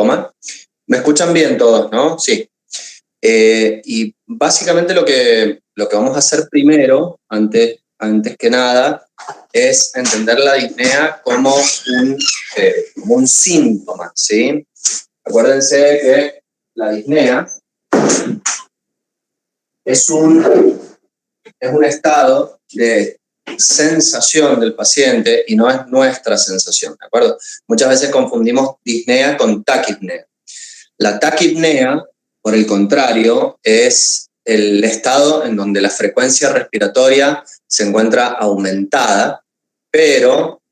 síntoma. ¿Me escuchan bien todos, no? Sí. Y básicamente lo que vamos a hacer primero, antes que nada, es entender la disnea como un síntoma, ¿sí? Acuérdense que la disnea es un estado de sensación del paciente y no es nuestra sensación, ¿de acuerdo? Muchas veces confundimos disnea con taquipnea. La taquipnea, por el contrario, es el estado en donde la frecuencia respiratoria se encuentra aumentada, pero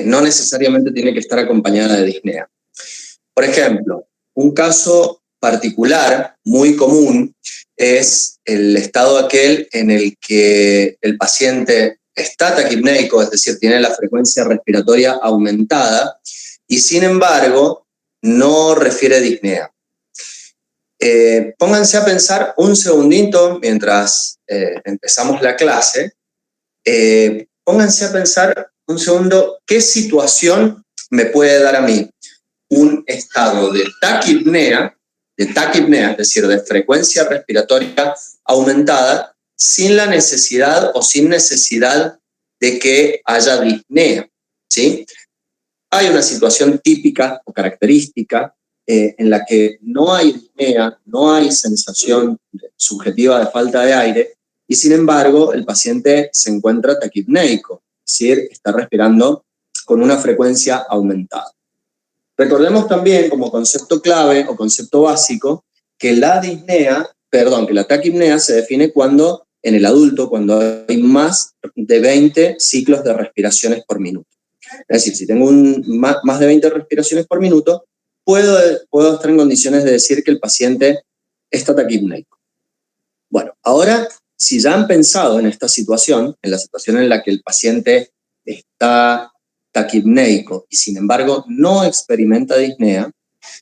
no necesariamente tiene que estar acompañada de disnea. Por ejemplo, un caso particular muy común es el estado aquel en el que el paciente está taquipneico, es decir, tiene la frecuencia respiratoria aumentada y sin embargo no refiere disnea. Pónganse a pensar un segundito mientras empezamos la clase. Pónganse a pensar un segundo qué situación me puede dar a mí un estado de taquipnea, es decir, de frecuencia respiratoria aumentada, sin la necesidad o sin necesidad de que haya disnea, ¿sí? Hay una situación típica o característica en la que no hay disnea, no hay sensación subjetiva de falta de aire, y sin embargo el paciente se encuentra taquipneico, es decir, está respirando con una frecuencia aumentada. Recordemos también como concepto clave o concepto básico que la taquipnea se define cuando en el adulto, cuando hay más de 20 ciclos de respiraciones por minuto. Es decir, si tengo más de 20 respiraciones por minuto, puedo estar en condiciones de decir que el paciente está taquipneico. Bueno, ahora, si ya han pensado en esta situación, en la situación en la que el paciente está taquipneico y sin embargo no experimenta disnea,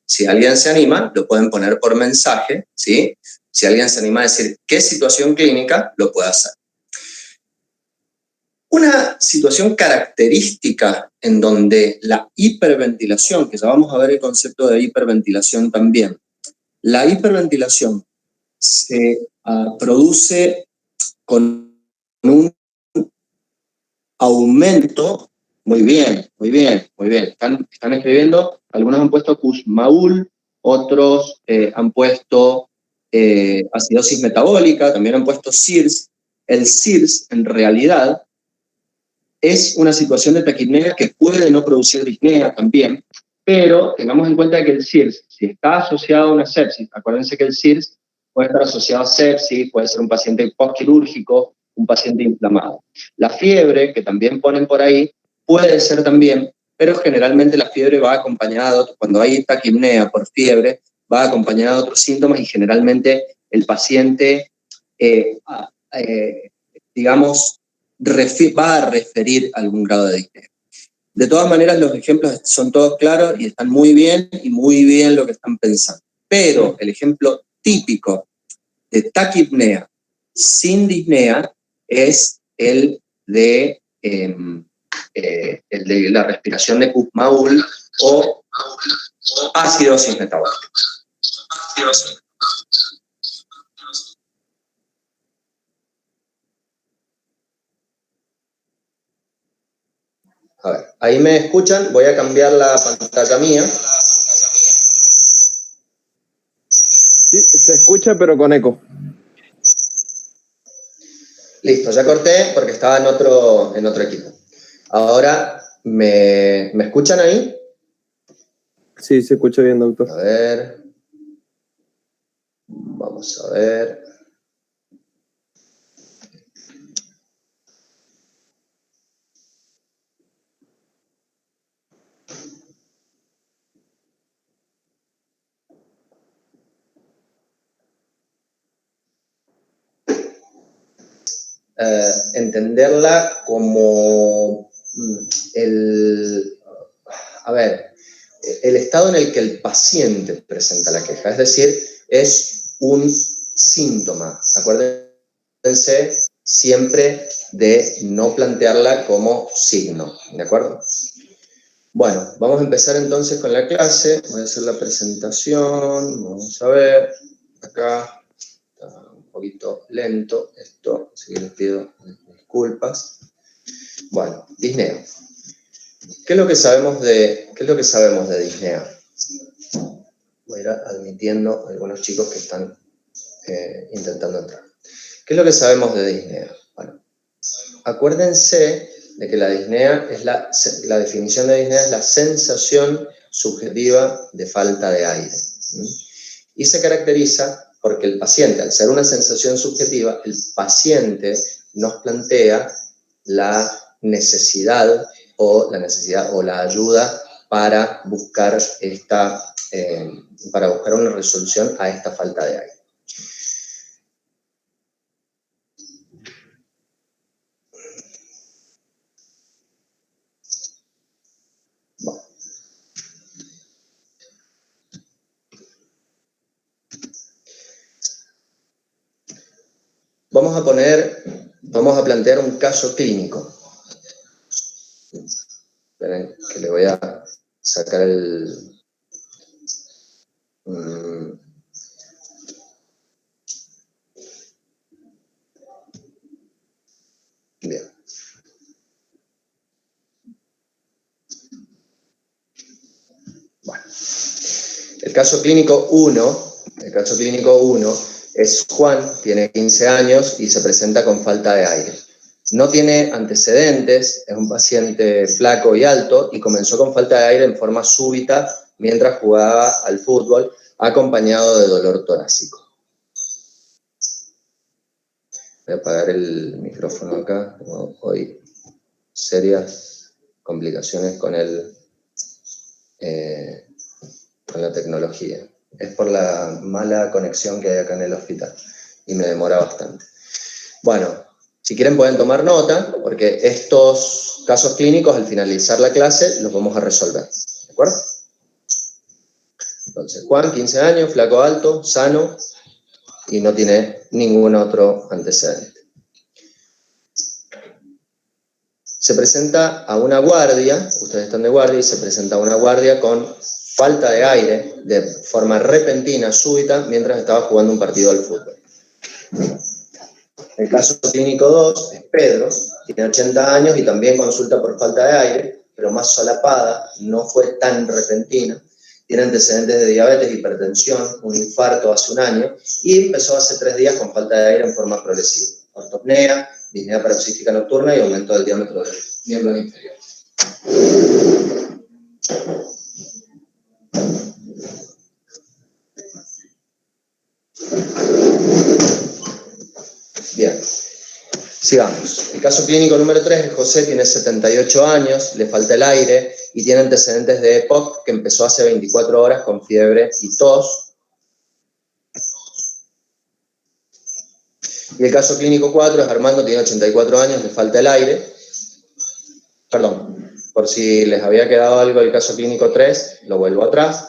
si alguien se anima, lo pueden poner por mensaje, ¿sí? Si alguien se anima a decir qué situación clínica, lo puede hacer. Una situación característica en donde la hiperventilación, que ya vamos a ver el concepto de hiperventilación también, la hiperventilación se produce con un aumento. Muy bien. Están escribiendo, algunos han puesto Kussmaul, otros han puesto acidosis metabólica, también han puesto SIRS. El SIRS, en realidad, es una situación de taquipnea que puede no producir disnea también, pero tengamos en cuenta que el SIRS, si está asociado a una sepsis, acuérdense que el SIRS puede estar asociado a sepsis, puede ser un paciente postquirúrgico, un paciente inflamado. La fiebre, que también ponen por ahí, puede ser también, pero generalmente la fiebre va acompañada, cuando hay taquipnea por fiebre, va acompañada de otros síntomas y generalmente el paciente, digamos, va a referir algún grado de disnea. De todas maneras, los ejemplos son todos claros y están muy bien lo que están pensando. Pero el ejemplo típico de taquipnea sin disnea es el de la respiración de Kussmaul o acidosis metabólica. A ver, ahí me escuchan, voy a cambiar la pantalla mía. Sí, se escucha pero con eco. Listo, ya corté porque estaba en otro equipo. Ahora, ¿me escuchan ahí? Sí, se escucha bien, doctor. A ver. Vamos a ver. Entenderla como el estado en el que el paciente presenta la queja, es decir, es un síntoma. Acuérdense siempre de no plantearla como signo, ¿de acuerdo? Bueno, vamos a empezar entonces con la clase. Voy a hacer la presentación. Vamos a ver. Acá está un poquito lento esto, así que les pido disculpas. Bueno, disnea. ¿Qué es lo que sabemos de disnea? Voy a ir admitiendo a algunos chicos que están intentando entrar. ¿Qué es lo que sabemos de disnea? Bueno, acuérdense de que la disnea es la definición de disnea es la sensación subjetiva de falta de aire. Y se caracteriza porque el paciente, al ser una sensación subjetiva, el paciente nos plantea la necesidad o la ayuda para buscar una resolución a esta falta de aire. Bueno. Vamos a plantear un caso clínico. Esperen, que le voy a sacar el... Bien. Bueno. El caso clínico 1 es Juan, tiene 15 años y se presenta con falta de aire. No tiene antecedentes, es un paciente flaco y alto y comenzó con falta de aire en forma súbita mientras jugaba al fútbol, acompañado de dolor torácico. Voy a apagar el micrófono acá. Tengo hoy serias complicaciones con la tecnología. Es por la mala conexión que hay acá en el hospital y me demora bastante. Bueno, si quieren pueden tomar nota, porque estos casos clínicos al finalizar la clase los vamos a resolver. ¿De acuerdo? Entonces, Juan, 15 años, flaco alto, sano y no tiene ningún otro antecedente. Se presenta a una guardia, ustedes están de guardia, y se presenta a una guardia con falta de aire de forma repentina, súbita, mientras estaba jugando un partido al fútbol. El caso clínico 2 es Pedro, tiene 80 años y también consulta por falta de aire, pero más solapada, no fue tan repentina. Tiene antecedentes de diabetes, hipertensión, un infarto hace un año y empezó hace 3 días con falta de aire en forma progresiva. Ortopnea, disnea paroxística nocturna y aumento del diámetro del miembro inferior. Bien, sigamos. El caso clínico número 3 es José, tiene 78 años, le falta el aire y tiene antecedentes de EPOC que empezó hace 24 horas con fiebre y tos. Y el caso clínico 4 es Armando, tiene 84 años, le falta el aire. Perdón, por si les había quedado algo del caso clínico 3, lo vuelvo atrás.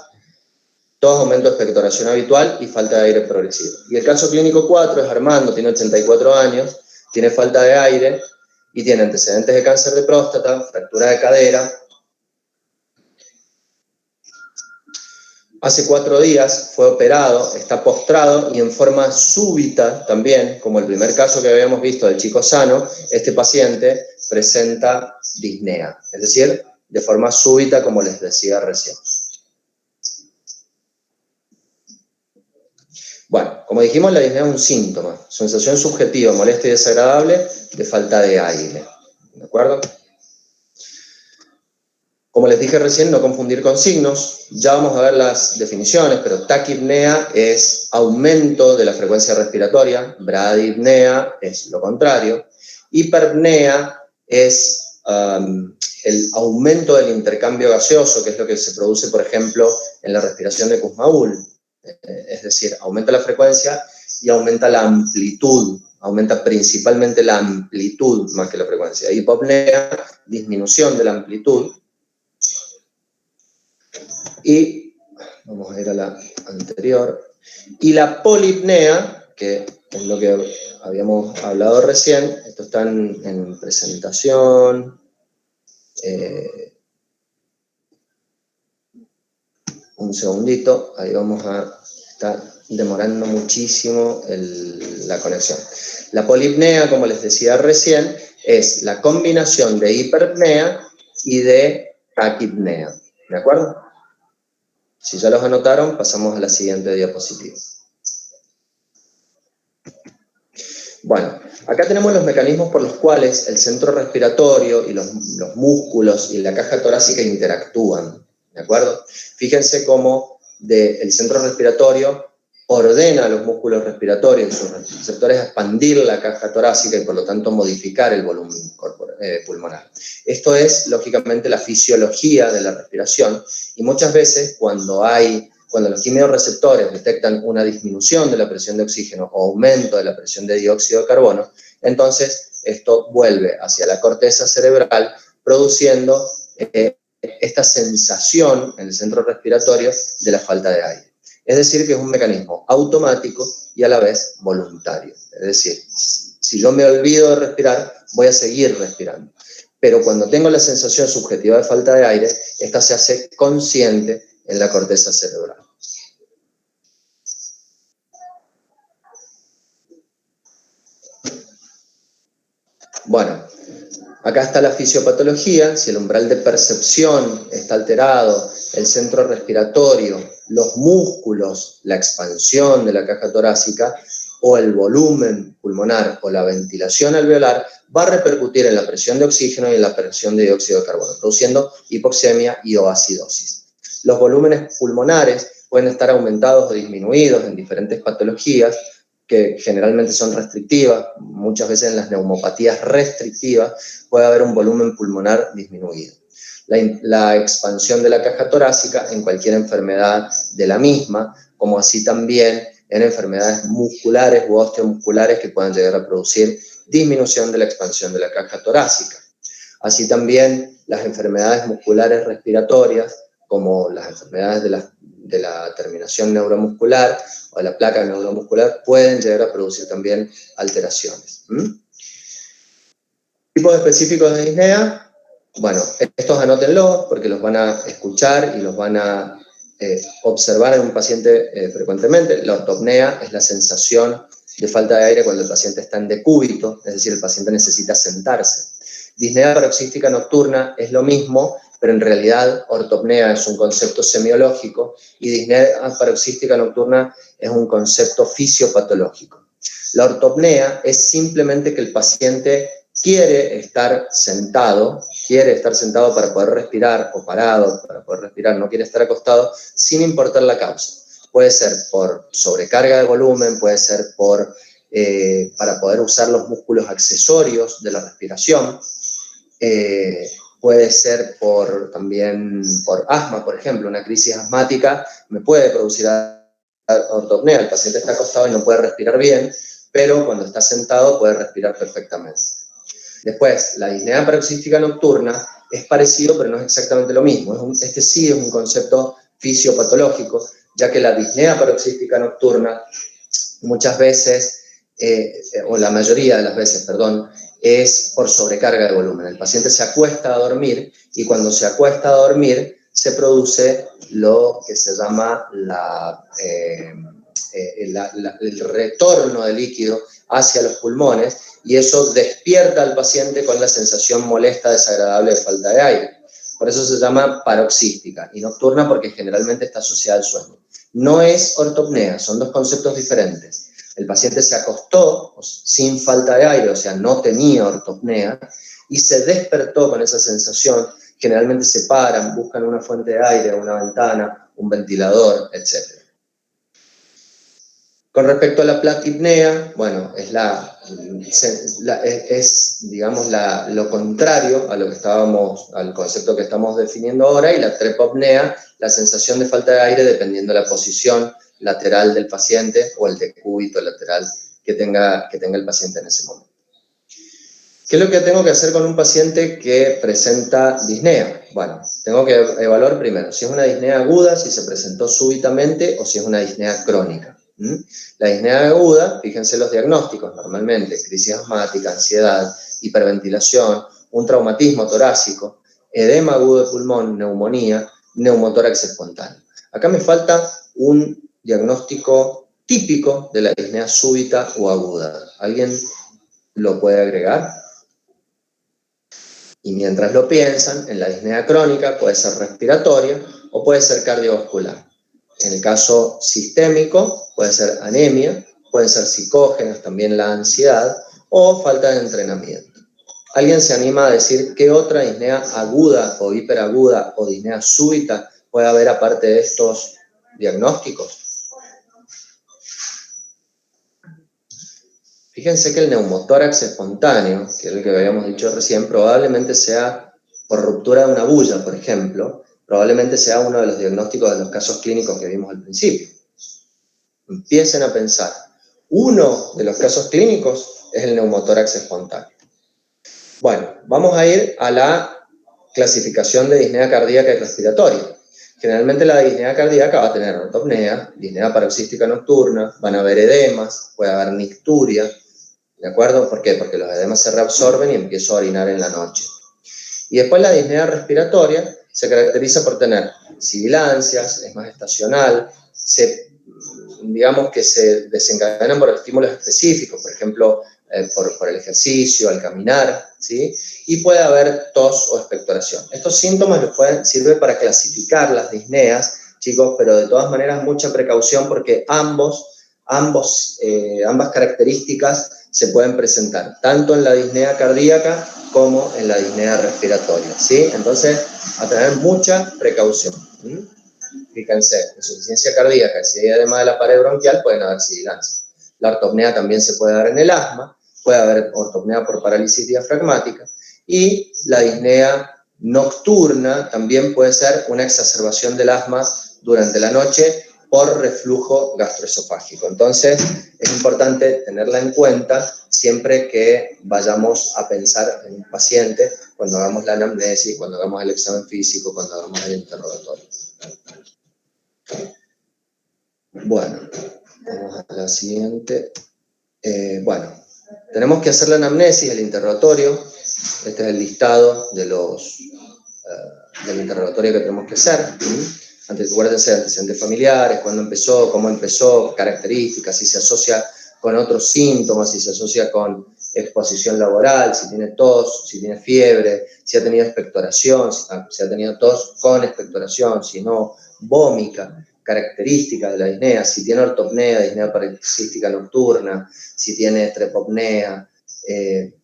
Tos, aumento de expectoración habitual y falta de aire progresivo. Y el caso clínico 4 es Armando, tiene 84 años, tiene falta de aire y tiene antecedentes de cáncer de próstata, fractura de cadera. Hace 4 días fue operado, está postrado y en forma súbita también, como el primer caso que habíamos visto del chico sano, este paciente presenta disnea, es decir, de forma súbita, como les decía recién. Bueno, como dijimos, la disnea es un síntoma, sensación subjetiva, molesta y desagradable de falta de aire. ¿De acuerdo? Como les dije recién, no confundir con signos. Ya vamos a ver las definiciones, pero taquipnea es aumento de la frecuencia respiratoria, bradipnea es lo contrario, hiperpnea es el aumento del intercambio gaseoso, que es lo que se produce, por ejemplo, en la respiración de Kussmaul. Es decir, aumenta la frecuencia y aumenta la amplitud, aumenta principalmente la amplitud más que la frecuencia. Hipopnea, disminución de la amplitud. Y vamos a ir a la anterior. Y la polipnea, que es lo que habíamos hablado recién, esto está en presentación. Un segundito, ahí vamos a estar demorando muchísimo la conexión. La polipnea, como les decía recién, es la combinación de hiperpnea y de taquipnea. ¿De acuerdo? Si ya los anotaron, pasamos a la siguiente diapositiva. Bueno, acá tenemos los mecanismos por los cuales el centro respiratorio y los músculos y la caja torácica interactúan. ¿De acuerdo? Fíjense cómo el centro respiratorio ordena a los músculos respiratorios y sus receptores a expandir la caja torácica y por lo tanto modificar el volumen pulmonar. Esto es, lógicamente, la fisiología de la respiración y muchas veces cuando los quimiorreceptores detectan una disminución de la presión de oxígeno o aumento de la presión de dióxido de carbono, entonces esto vuelve hacia la corteza cerebral produciendo esta sensación en el centro respiratorio de la falta de aire. Es decir, que es un mecanismo automático y a la vez voluntario. Es decir, si yo me olvido de respirar, voy a seguir respirando. Pero cuando tengo la sensación subjetiva de falta de aire, esta se hace consciente en la corteza cerebral. Bueno, acá está la fisiopatología. Si el umbral de percepción está alterado, el centro respiratorio, los músculos, la expansión de la caja torácica o el volumen pulmonar o la ventilación alveolar, va a repercutir en la presión de oxígeno y en la presión de dióxido de carbono, produciendo hipoxemia y o acidosis. Los volúmenes pulmonares pueden estar aumentados o disminuidos en diferentes patologías que generalmente son restrictivas. Muchas veces en las neumopatías restrictivas puede haber un volumen pulmonar disminuido. La expansión de la caja torácica en cualquier enfermedad de la misma, como así también en enfermedades musculares u osteomusculares que puedan llegar a producir disminución de la expansión de la caja torácica. Así también las enfermedades musculares respiratorias, como las enfermedades de la terminación neuromuscular o de la placa neuromuscular, pueden llegar a producir también alteraciones. ¿Tipos específicos de disnea? Bueno, estos anótenlos porque los van a escuchar y los van a observar en un paciente frecuentemente. La ortopnea es la sensación de falta de aire cuando el paciente está en decúbito, es decir, el paciente necesita sentarse. Disnea paroxística nocturna es lo mismo, pero en realidad ortopnea es un concepto semiológico y disnea paroxística nocturna es un concepto fisiopatológico. La ortopnea es simplemente que el paciente quiere estar sentado para poder respirar, o parado para poder respirar, no quiere estar acostado, sin importar la causa. Puede ser por sobrecarga de volumen, puede ser para poder usar los músculos accesorios de la respiración, puede ser también por asma, por ejemplo. Una crisis asmática me puede producir ortopnea. El paciente está acostado y no puede respirar bien, pero cuando está sentado puede respirar perfectamente. Después, la disnea paroxística nocturna es parecido, pero no es exactamente lo mismo. Este sí es un concepto fisiopatológico, ya que la disnea paroxística nocturna muchas veces, o la mayoría de las veces, perdón, es por sobrecarga de volumen. El paciente se acuesta a dormir y cuando se acuesta a dormir se produce lo que se llama el retorno de líquido hacia los pulmones y eso despierta al paciente con la sensación molesta, desagradable de falta de aire. Por eso se llama paroxística y nocturna porque generalmente está asociada al sueño. No es ortopnea, son dos conceptos diferentes. El paciente se acostó sin falta de aire, o sea, no tenía ortopnea, y se despertó con esa sensación. Generalmente se paran, buscan una fuente de aire, una ventana, un ventilador, etc. Con respecto a la plaquipnea, bueno, digamos, lo contrario a al concepto que estamos definiendo ahora, y la trepopnea, la sensación de falta de aire dependiendo de la posición lateral del paciente o el decúbito lateral que tenga el paciente en ese momento. ¿Qué es lo que tengo que hacer con un paciente que presenta disnea? Bueno, tengo que evaluar primero si es una disnea aguda, si se presentó súbitamente o si es una disnea crónica. La disnea aguda, fíjense los diagnósticos normalmente: crisis asmática, ansiedad, hiperventilación, un traumatismo torácico, edema agudo de pulmón, neumonía, neumotórax espontáneo. Acá me falta un diagnóstico típico de la disnea súbita o aguda. ¿Alguien lo puede agregar? Y mientras lo piensan, en la disnea crónica puede ser respiratoria o puede ser cardiovascular. En el caso sistémico puede ser anemia, pueden ser psicógenas, también la ansiedad o falta de entrenamiento. ¿Alguien se anima a decir qué otra disnea aguda o hiperaguda o disnea súbita puede haber aparte de estos diagnósticos? Fíjense que el neumotórax espontáneo, que es el que habíamos dicho recién, probablemente sea por ruptura de una bulla, por ejemplo, probablemente sea uno de los diagnósticos de los casos clínicos que vimos al principio. Empiecen a pensar. Uno de los casos clínicos es el neumotórax espontáneo. Bueno, vamos a ir a la clasificación de disnea cardíaca y respiratoria. Generalmente la disnea cardíaca va a tener ortopnea, disnea paroxística nocturna, van a haber edemas, puede haber nicturia, ¿de acuerdo? ¿Por qué? Porque los edemas se reabsorben y empiezo a orinar en la noche. Y después la disnea respiratoria se caracteriza por tener sibilancias, es más estacional, digamos que se desencadenan por estímulos específicos, por ejemplo, por el ejercicio, al caminar, ¿sí? Y puede haber tos o expectoración. Estos síntomas sirven para clasificar las disneas, chicos, pero de todas maneras mucha precaución porque ambas características se pueden presentar, tanto en la disnea cardíaca como en la disnea respiratoria, ¿sí? Entonces, a tener mucha precaución. Fíjense, insuficiencia cardíaca, si hay edema de la pared bronquial, pueden haber sibilancias. La ortopnea también se puede dar en el asma, puede haber ortopnea por parálisis diafragmática, y la disnea nocturna también puede ser una exacerbación del asma durante la noche por reflujo gastroesofágico. Entonces, es importante tenerla en cuenta siempre que vayamos a pensar en un paciente, cuando hagamos la anamnesis, cuando hagamos el examen físico, cuando hagamos el interrogatorio. Bueno, vamos a la siguiente. Bueno, tenemos que hacer la anamnesis, el interrogatorio. Este es el listado de del interrogatorio que tenemos que hacer. Acuérdense de antecedentes familiares, cuándo empezó, cómo empezó, características, si se asocia con otros síntomas, si se asocia con exposición laboral, si tiene tos, si tiene fiebre, si ha tenido expectoración, si ha tenido tos con expectoración, si no, vómica, características de la disnea, si tiene ortopnea, disnea paroxística nocturna, si tiene trepopnea,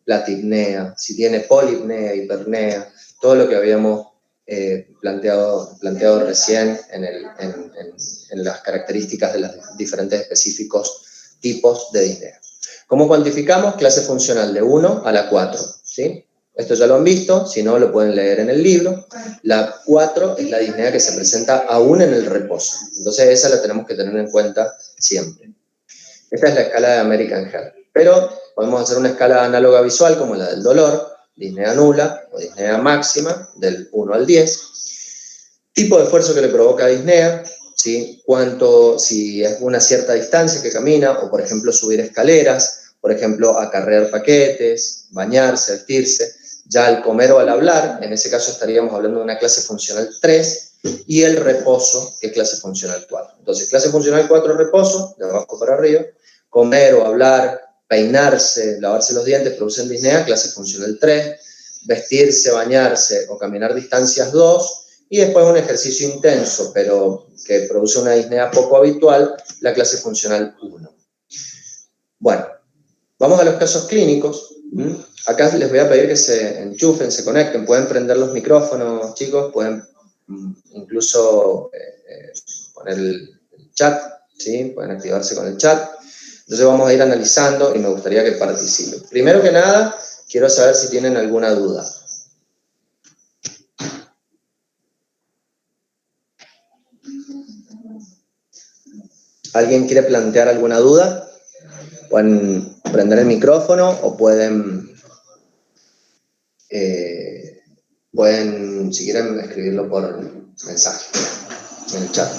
platipnea, si tiene polipnea, hipernea, todo lo que habíamos planteado recién en las características de los diferentes específicos tipos de disnea. ¿Cómo cuantificamos? Clase funcional de 1 a la 4, ¿sí? Esto ya lo han visto, si no lo pueden leer en el libro. La 4 es la disnea que se presenta aún en el reposo. Entonces esa la tenemos que tener en cuenta siempre. Esta es la escala de American Heart. Pero podemos hacer una escala análoga visual como la del dolor, disnea nula o disnea máxima, del 1 al 10. Tipo de esfuerzo que le provoca disnea, ¿sí? Si es una cierta distancia que camina, o por ejemplo subir escaleras, por ejemplo acarrear paquetes, bañarse, vestirse. Ya al comer o al hablar, en ese caso estaríamos hablando de una clase funcional 3, y el reposo, que es clase funcional 4. Entonces, clase funcional 4, reposo, de abajo para arriba. Comer o hablar, peinarse, lavarse los dientes, producen disnea, clase funcional 3. Vestirse, bañarse o caminar distancias 2. Y después un ejercicio intenso, pero que produce una disnea poco habitual, la clase funcional 1. Bueno, vamos a los casos clínicos. Acá les voy a pedir que se enchufen, se conecten. Pueden prender los micrófonos, chicos. Pueden incluso poner el chat, ¿sí? Pueden activarse con el chat. Entonces vamos a ir analizando y me gustaría que participen. Primero que nada, quiero saber si tienen alguna duda. ¿Alguien quiere plantear alguna duda? Pueden prender el micrófono o pueden, si quieren, escribirlo por mensaje en el chat.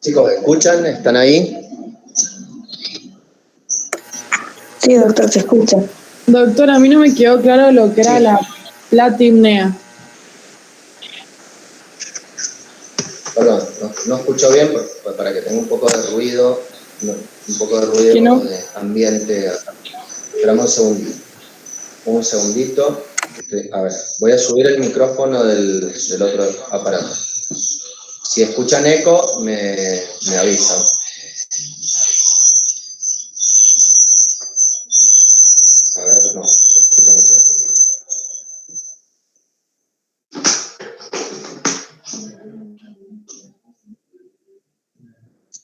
Chicos, ¿me escuchan? ¿Están ahí? Sí, doctor, se escucha. Doctor, a mí no me quedó claro lo que era la platipnea. Perdón, no escucho bien para que tenga un poco de ruido, ¿Que no? de ambiente acá. Esperamos un segundito. A ver, voy a subir el micrófono del otro aparato. Si escuchan eco, me avisan. A ver, no, se escucha mucho eco.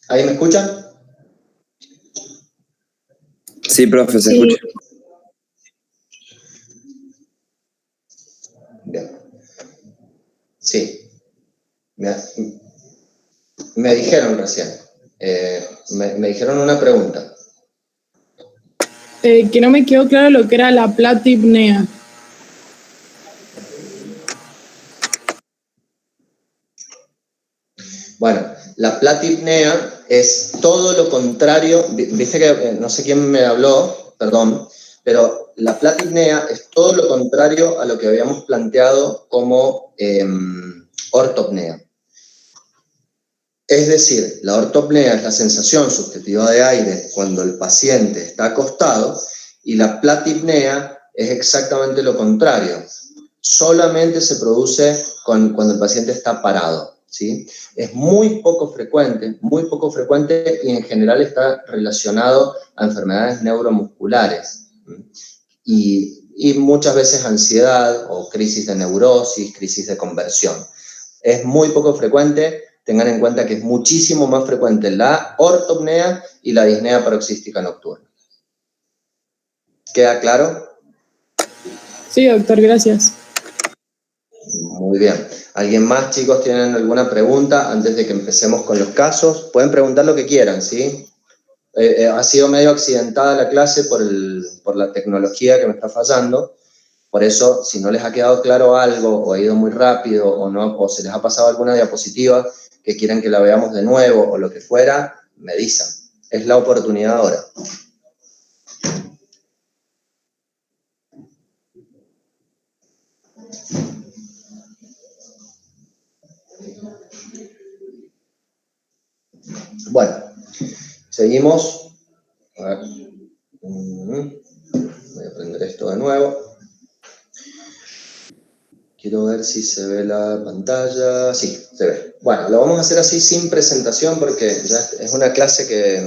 ¿Ahí me escuchan? Sí, profe, se Sí. escucha. Bien. Sí. Me dijeron recién. Me dijeron una pregunta. Que no me quedó claro lo que era la platipnea. Bueno, la platipnea es todo lo contrario, viste que no sé quién me habló, perdón, pero la platipnea es todo lo contrario a lo que habíamos planteado como ortopnea. Es decir, la ortopnea es la sensación subjetiva de aire cuando el paciente está acostado y la platipnea es exactamente lo contrario. Solamente se produce cuando el paciente está parado, ¿sí? Es muy poco frecuente y en general está relacionado a enfermedades neuromusculares y muchas veces ansiedad o crisis de neurosis, crisis de conversión. Es muy poco frecuente. Tengan en cuenta que es muchísimo más frecuente la ortopnea y la disnea paroxística nocturna. ¿Queda claro? Sí, doctor, gracias. Muy bien. ¿Alguien más, chicos, tienen alguna pregunta antes de que empecemos con los casos? Pueden preguntar lo que quieran, ¿sí? Ha sido medio accidentada la clase por la tecnología que me está fallando. Por eso, si no les ha quedado claro algo, o ha ido muy rápido, o se les ha pasado alguna diapositiva que quieran que la veamos de nuevo, o lo que fuera, me dicen. Es la oportunidad ahora. Bueno, seguimos. A ver. Voy a prender esto de nuevo. Quiero ver si se ve la pantalla. Sí, se ve. Bueno, lo vamos a hacer así sin presentación porque ya es una clase que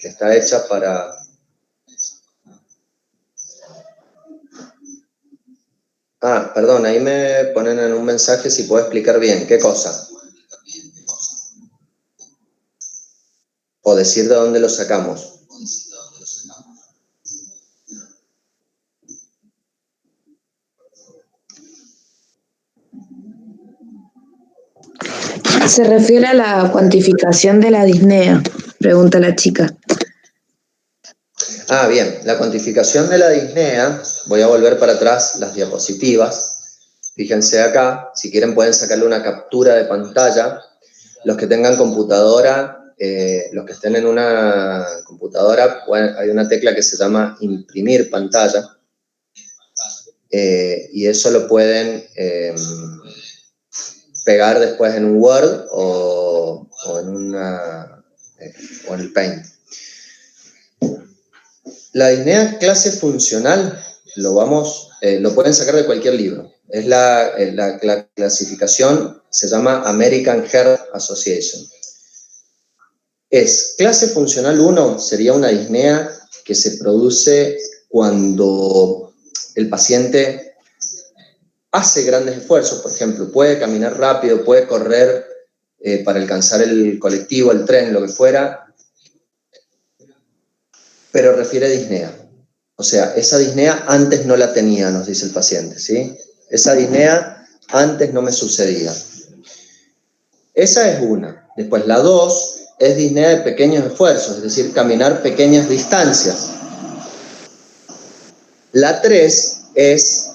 está hecha para... Ah, perdón, ahí me ponen en un mensaje si puedo explicar bien. ¿Qué cosa? O decir de dónde lo sacamos. Se refiere a la cuantificación de la disnea, pregunta la chica. Ah, bien. La cuantificación de la disnea, voy a volver para atrás las diapositivas. Fíjense acá, si quieren pueden sacarle una captura de pantalla. Los que tengan computadora, los que estén en una computadora, hay una tecla que se llama imprimir pantalla. Y eso lo pueden pegar después en un Word o en el Paint. La disnea clase funcional lo pueden sacar de cualquier libro. Es la clasificación, se llama American Heart Association. Clase funcional 1 sería una disnea que se produce cuando el paciente hace grandes esfuerzos, por ejemplo, puede caminar rápido, puede correr para alcanzar el colectivo, el tren, lo que fuera, pero refiere a disnea. O sea, esa disnea antes no la tenía, nos dice el paciente, ¿sí? Esa disnea antes no me sucedía. Esa es una. Después la 2 es disnea de pequeños esfuerzos, es decir, caminar pequeñas distancias. La 3 es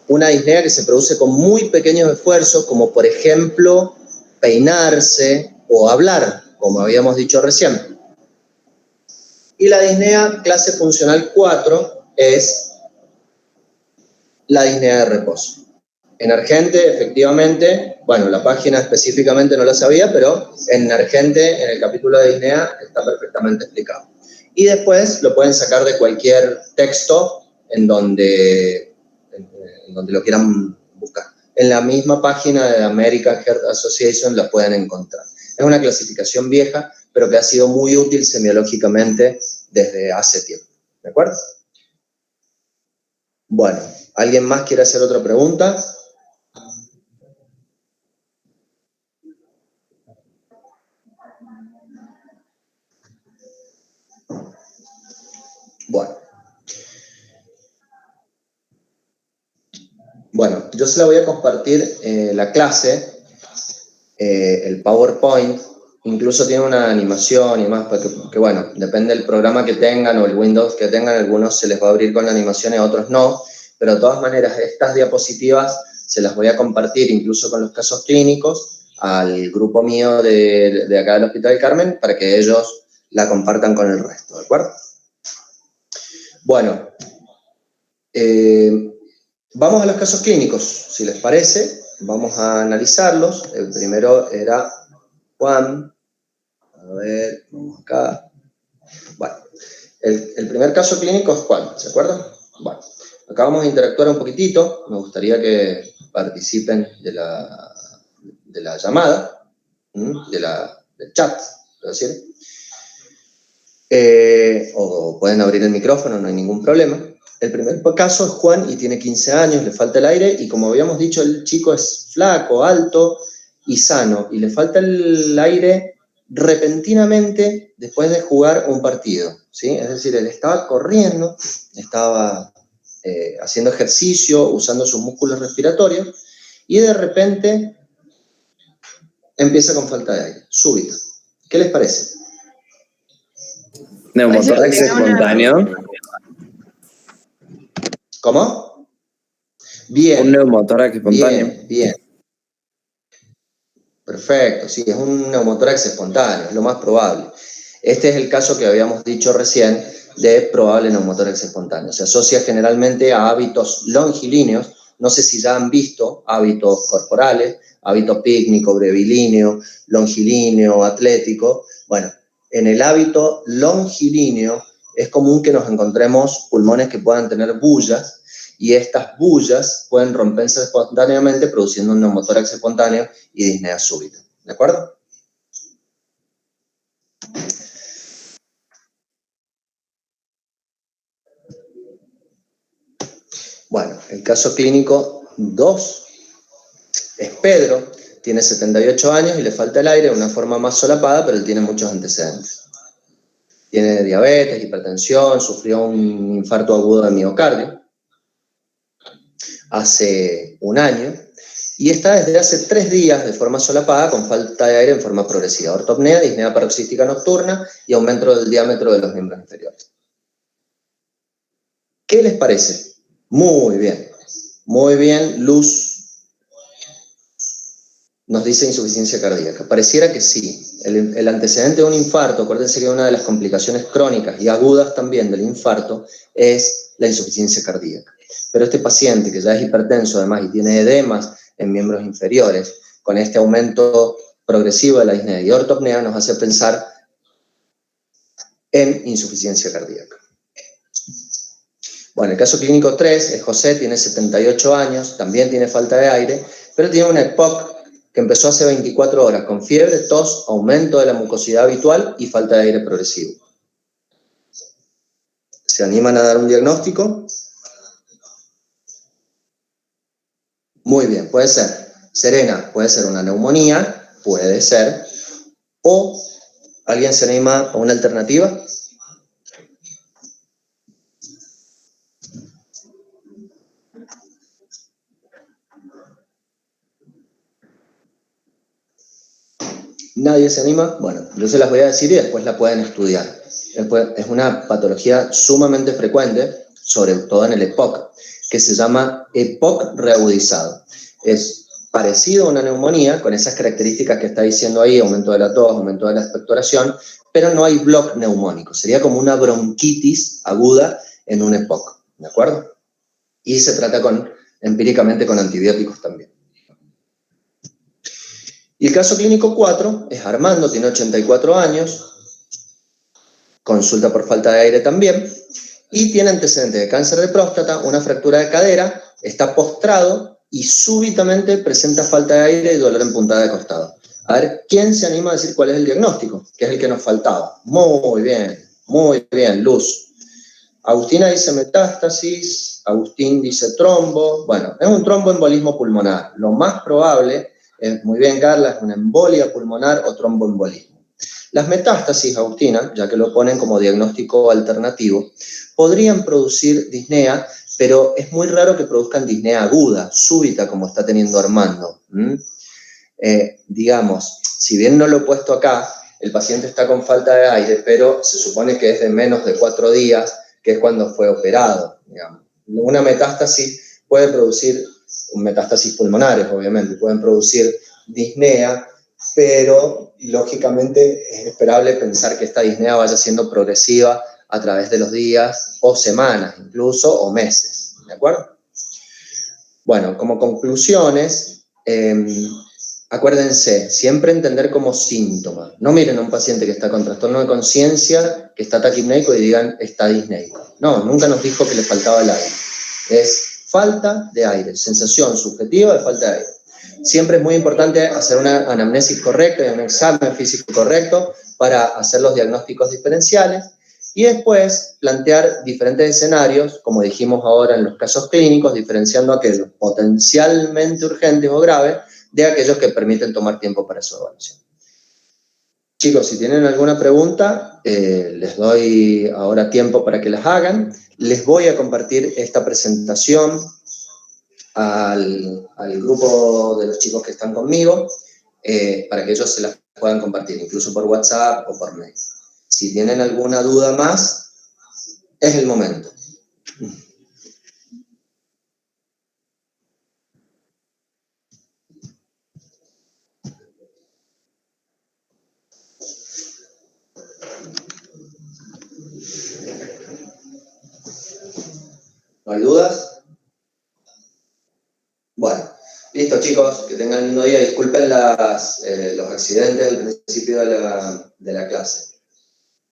una disnea que se produce con muy pequeños esfuerzos, como por ejemplo peinarse o hablar, como habíamos dicho recién. Y la disnea clase funcional 4 es la disnea de reposo. Emergente, efectivamente, bueno, la página específicamente no lo sabía, pero en Emergente, en el capítulo de disnea, está perfectamente explicado. Y después lo pueden sacar de cualquier texto en donde lo quieran buscar. En la misma página de American Heart Association la pueden encontrar. Es una clasificación vieja, pero que ha sido muy útil semiológicamente desde hace tiempo. ¿De acuerdo? Bueno, ¿alguien más quiere hacer otra pregunta? Bueno, yo se la voy a compartir la clase, el PowerPoint, incluso tiene una animación y más, porque bueno, depende del programa que tengan o el Windows que tengan, algunos se les va a abrir con la animación y a otros no, pero de todas maneras estas diapositivas se las voy a compartir incluso con los casos clínicos al grupo mío de acá del Hospital del Carmen para que ellos la compartan con el resto, ¿de acuerdo? Bueno, vamos a los casos clínicos, si les parece, vamos a analizarlos. El primero era Juan, a ver, vamos acá. Bueno, el primer caso clínico es Juan, ¿se acuerdan? Bueno, acá vamos a interactuar un poquitito, me gustaría que participen de la llamada, del chat, ¿puedo decir? O pueden abrir el micrófono, no hay ningún problema. El primer caso es Juan y tiene 15 años, le falta el aire y como habíamos dicho, el chico es flaco, alto y sano y le falta el aire repentinamente después de jugar un partido, ¿sí? Es decir, él estaba corriendo, estaba haciendo ejercicio, usando sus músculos respiratorios y de repente empieza con falta de aire, súbita. ¿Qué les parece? Neumotórax espontáneo. ¿Cómo? Bien. Un neumotórax espontáneo. Bien. Perfecto, sí, es un neumotórax espontáneo, es lo más probable. Este es el caso que habíamos dicho recién de probable neumotórax espontáneo. Se asocia generalmente a hábitos longilíneos, no sé si ya han visto hábitos corporales, hábito pícnico, brevilíneo, longilíneo, atlético. Bueno, en el hábito longilíneo es común que nos encontremos pulmones que puedan tener bullas y estas bullas pueden romperse espontáneamente produciendo un neumotórax espontáneo y disnea súbita. ¿De acuerdo? Bueno, el caso clínico 2 es Pedro, tiene 78 años y le falta el aire de una forma más solapada, pero él tiene muchos antecedentes. Tiene diabetes, hipertensión, sufrió un infarto agudo de miocardio hace un año y está desde hace 3 días de forma solapada con falta de aire en forma progresiva. Ortopnea, disnea paroxística nocturna y aumento del diámetro de los miembros inferiores. ¿Qué les parece? Muy bien, Luz nos dice insuficiencia cardíaca. Pareciera que sí. El antecedente de un infarto, acuérdense que una de las complicaciones crónicas y agudas también del infarto es la insuficiencia cardíaca. Pero este paciente que ya es hipertenso además y tiene edemas en miembros inferiores, con este aumento progresivo de la disnea y ortopnea nos hace pensar en insuficiencia cardíaca. Bueno, el caso clínico 3 es José, tiene 78 años, también tiene falta de aire, pero tiene una EPOC que empezó hace 24 horas, con fiebre, tos, aumento de la mucosidad habitual y falta de aire progresivo. ¿Se animan a dar un diagnóstico? Muy bien, puede ser. Serena, puede ser una neumonía, puede ser. O, ¿alguien se anima a una alternativa? ¿Nadie se anima? Bueno, yo se las voy a decir y después la pueden estudiar. Es una patología sumamente frecuente, sobre todo en el EPOC, que se llama EPOC reagudizado. Es parecido a una neumonía, con esas características que está diciendo ahí, aumento de la tos, aumento de la expectoración, pero no hay bloque neumónico. Sería como una bronquitis aguda en un EPOC, ¿de acuerdo? Y se trata empíricamente con antibióticos también. Y el caso clínico 4 es Armando, tiene 84 años, consulta por falta de aire también, y tiene antecedentes de cáncer de próstata, una fractura de cadera, está postrado y súbitamente presenta falta de aire y dolor en puntada de costado. A ver, ¿quién se anima a decir cuál es el diagnóstico? Que es el que nos faltaba. Muy bien, Luz. Agustina dice metástasis, Agustín dice trombo. Bueno, es un tromboembolismo pulmonar. Lo más probable, muy bien Carla, es una embolia pulmonar o tromboembolismo. Las metástasis, Agustina, ya que lo ponen como diagnóstico alternativo, podrían producir disnea, pero es muy raro que produzcan disnea aguda, súbita, como está teniendo Armando. Digamos, si bien no lo he puesto acá, el paciente está con falta de aire, pero se supone que es de menos de 4 días, que es cuando fue operado. Digamos. Una metástasis puede producir, metástasis pulmonares obviamente, pueden producir disnea, pero lógicamente es esperable pensar que esta disnea vaya siendo progresiva a través de los días o semanas incluso, o meses, ¿de acuerdo? Bueno, como conclusiones, acuérdense, siempre entender como síntoma. No miren a un paciente que está con trastorno de conciencia, que está taquipneico y digan, está disneico. No, nunca nos dijo que le faltaba el aire. Es falta de aire, sensación subjetiva de falta de aire. Siempre es muy importante hacer una anamnesis correcta y un examen físico correcto para hacer los diagnósticos diferenciales y después plantear diferentes escenarios, como dijimos ahora en los casos clínicos, diferenciando aquellos potencialmente urgentes o graves de aquellos que permiten tomar tiempo para su evaluación. Chicos, si tienen alguna pregunta, les doy ahora tiempo para que las hagan. Les voy a compartir esta presentación al grupo de los chicos que están conmigo, para que ellos se las puedan compartir, incluso por WhatsApp o por mail. Si tienen alguna duda más, es el momento. ¿No hay dudas? Bueno, listo chicos, que tengan un lindo día. Disculpen los accidentes al principio de la clase.